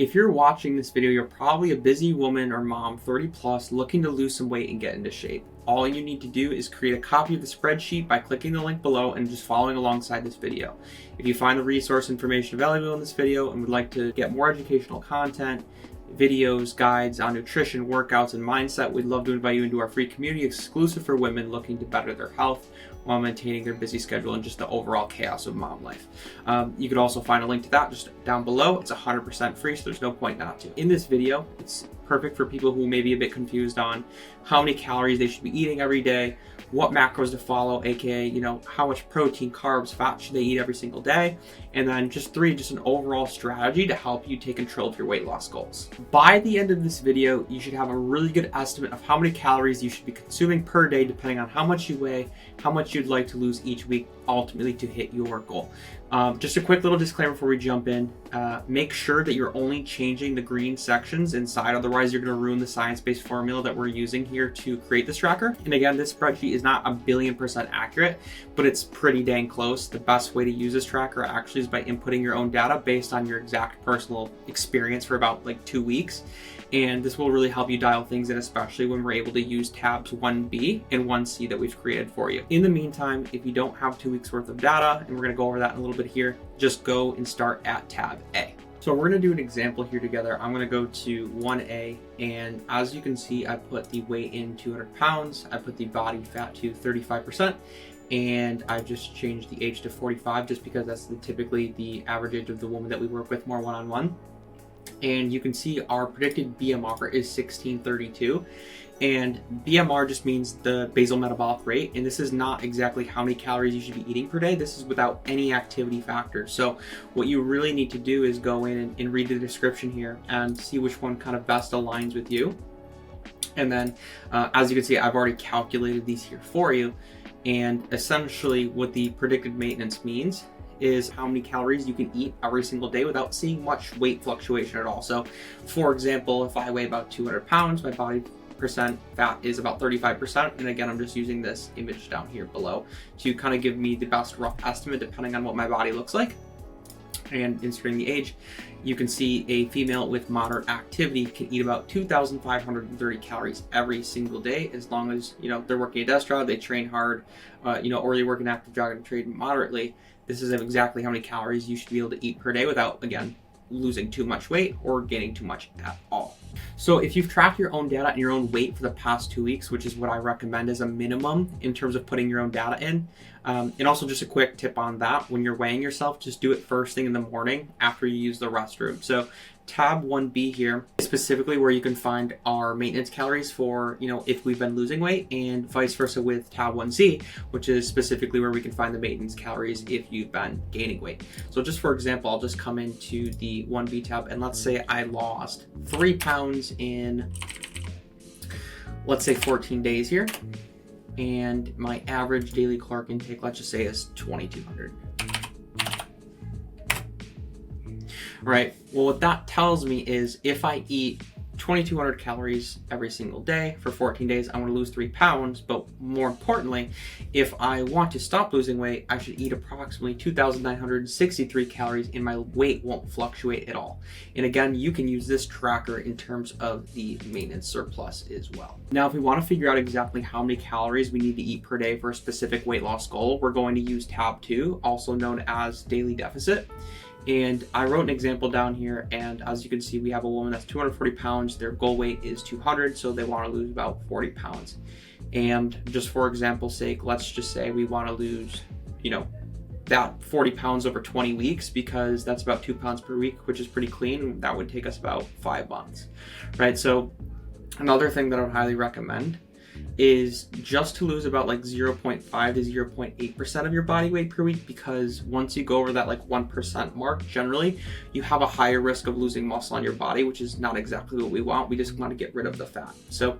If you're watching this video, you're probably a busy woman or mom, 30 plus, looking to lose some weight and get into shape. All you need to do is create a copy of the spreadsheet by clicking the link below and just following alongside this video. If you find the resource information valuable in this video and would like to get more educational content, videos, guides on nutrition, workouts, and mindset, we'd love to invite you into our free community exclusive for women looking to better their health while maintaining their busy schedule and just the overall chaos of mom life. You could also find a link to that just down below. It's 100% free, so there's no point not to. In this video, it's perfect for people who may be a bit confused on how many calories they should be eating every day, what macros to follow, aka, how much protein, carbs, fat should they eat every single day, and then just an overall strategy to help you take control of your weight loss goals. By the end of this video, you should have a really good estimate of how many calories you should be consuming per day, depending on how much you weigh, how much you'd like to lose each week, ultimately to hit your goal. Just a quick little disclaimer before we jump in. Make sure that you're only changing the green sections inside, otherwise you're going to ruin the science-based formula that we're using here to create this tracker. And again, this spreadsheet is not 1,000,000,000% accurate, but it's pretty dang close. The best way to use this tracker actually is by inputting your own data based on your exact personal experience for about 2 weeks. And this will really help you dial things in, especially when we're able to use tabs 1B and 1C that we've created for you. In the meantime, if you don't have 2 weeks worth of data, and we're going to go over that in a little bit here, just go and start at tab A. So we're going to do an example here together. I'm going to go to 1A, and as you can see, I put the weight in 200 pounds. I put the body fat to 35%. And I just changed the age to 45 just because that's typically the average age of the woman that we work with more one-on-one. And you can see our predicted BMR is 1632, and BMR just means the basal metabolic rate, and this is not exactly how many calories you should be eating per day. This is without any activity factors. So what you really need to do is go in and read the description here and see which one kind of best aligns with you. And then as you can see, I've already calculated these here for you, and essentially what the predicted maintenance means is how many calories you can eat every single day without seeing much weight fluctuation at all. So for example, if I weigh about 200 pounds, my body percent fat is about 35%. And again, I'm just using this image down here below to kind of give me the best rough estimate depending on what my body looks like. And inserting the age, you can see a female with moderate activity can eat about 2,530 calories every single day, as long as they're working a desk job, they train hard, or they work an active job and train moderately. This is exactly how many calories you should be able to eat per day without, again, losing too much weight or gaining too much at all. So if you've tracked your own data and your own weight for the past 2 weeks, which is what I recommend as a minimum in terms of putting your own data in, and also just a quick tip on that, when you're weighing yourself, just do it first thing in the morning after you use the restroom. So tab 1B here is specifically where you can find our maintenance calories for, if we've been losing weight, and vice versa with tab 1C, which is specifically where we can find the maintenance calories if you've been gaining weight. So just for example, I'll just come into the 1B tab, and let's say I lost 3 pounds in, let's say 14 days here. And my average daily caloric intake, let's just say, is 2,200. Right, well, what that tells me is if I eat 2,200 calories every single day for 14 days, I'm going to lose 3 pounds. But more importantly, if I want to stop losing weight, I should eat approximately 2,963 calories, and my weight won't fluctuate at all. And again, you can use this tracker in terms of the maintenance surplus as well. Now, if we want to figure out exactly how many calories we need to eat per day for a specific weight loss goal, we're going to use tab 2, also known as daily deficit. And I wrote an example down here, and as you can see, we have a woman that's 240 pounds. Their goal weight is 200, so they want to lose about 40 pounds. And just for example's sake, let's just say we want to lose, that 40 pounds over 20 weeks, because that's about 2 pounds per week, which is pretty clean. That would take us about 5 months, right? So another thing that I would highly recommend is just to lose about 0.5 to 0.8% of your body weight per week, because once you go over that 1% mark, generally you have a higher risk of losing muscle on your body, which is not exactly what we want. We just want to get rid of the fat. So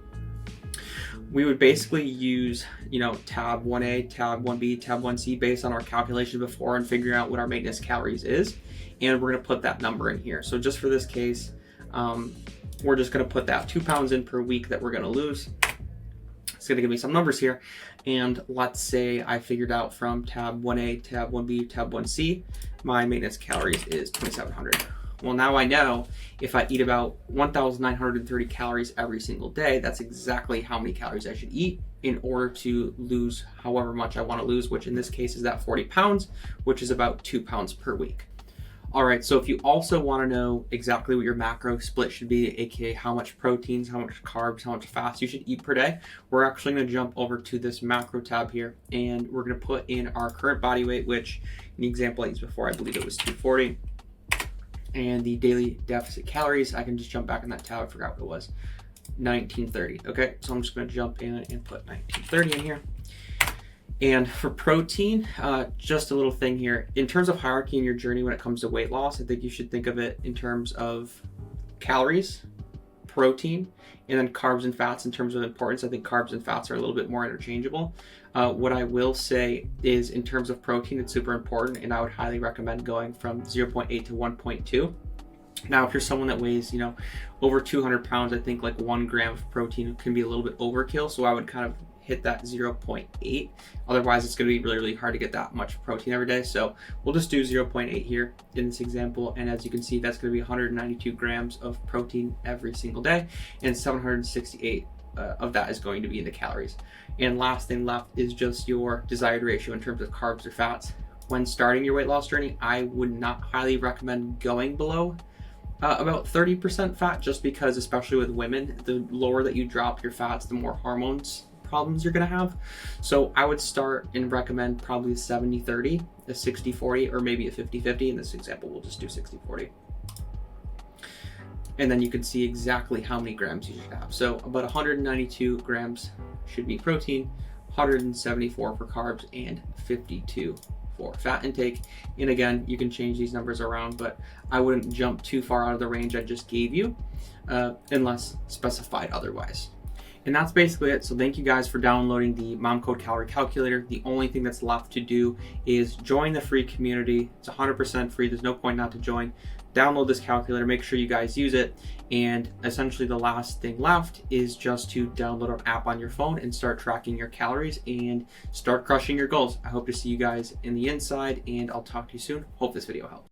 we would basically use, tab 1A, tab 1B, tab 1C based on our calculation before and figuring out what our maintenance calories is. And we're going to put that number in here. So just for this case, we're just going to put that 2 pounds in per week that we're going to lose. It's going to give me some numbers here. And let's say I figured out from tab 1A, tab 1B, tab 1C, my maintenance calories is 2,700. Well, now I know if I eat about 1,930 calories every single day, that's exactly how many calories I should eat in order to lose however much I want to lose, which in this case is that 40 pounds, which is about 2 pounds per week. All right, so if you also want to know exactly what your macro split should be, aka how much proteins, how much carbs, how much fats you should eat per day, we're actually going to jump over to this macro tab here, and we're going to put in our current body weight, which in the example I used before, I believe it was 240, and the daily deficit calories. I can just jump back in that tab. I forgot what it was. 1930. Okay, so I'm just going to jump in and put 1930 in here. And for protein, just a little thing here. In terms of hierarchy in your journey when it comes to weight loss, I think you should think of it in terms of calories, protein, and then carbs and fats in terms of importance. I think carbs and fats are a little bit more interchangeable. What I will say is in terms of protein, it's super important, and I would highly recommend going from 0.8 to 1.2. Now, if you're someone that weighs, over 200 pounds, I think like 1 gram of protein can be a little bit overkill. So I would kind of hit that 0.8. Otherwise, it's going to be really, really hard to get that much protein every day. So we'll just do 0.8 here in this example. And as you can see, that's going to be 192 grams of protein every single day. And 768 of that is going to be in the calories. And last thing left is just your desired ratio in terms of carbs or fats. When starting your weight loss journey, I would not highly recommend going below about 30% fat, just because, especially with women, the lower that you drop your fats, the more hormones problems you're going to have. So I would start and recommend probably a 70-30, a 60-40, or maybe a 50-50. In this example, we'll just do 60-40. And then you can see exactly how many grams you should have. So about 192 grams should be protein, 174 for carbs, and 52 for fat intake. And again, you can change these numbers around, but I wouldn't jump too far out of the range I just gave you unless specified otherwise. And that's basically it. So thank you guys for downloading the Mom Code Calorie Calculator. The only thing that's left to do is join the free community. It's 100% free. There's no point not to join. Download this calculator, make sure you guys use it. And essentially the last thing left is just to download our app on your phone and start tracking your calories and start crushing your goals. I hope to see you guys in the inside, and I'll talk to you soon. Hope this video helped.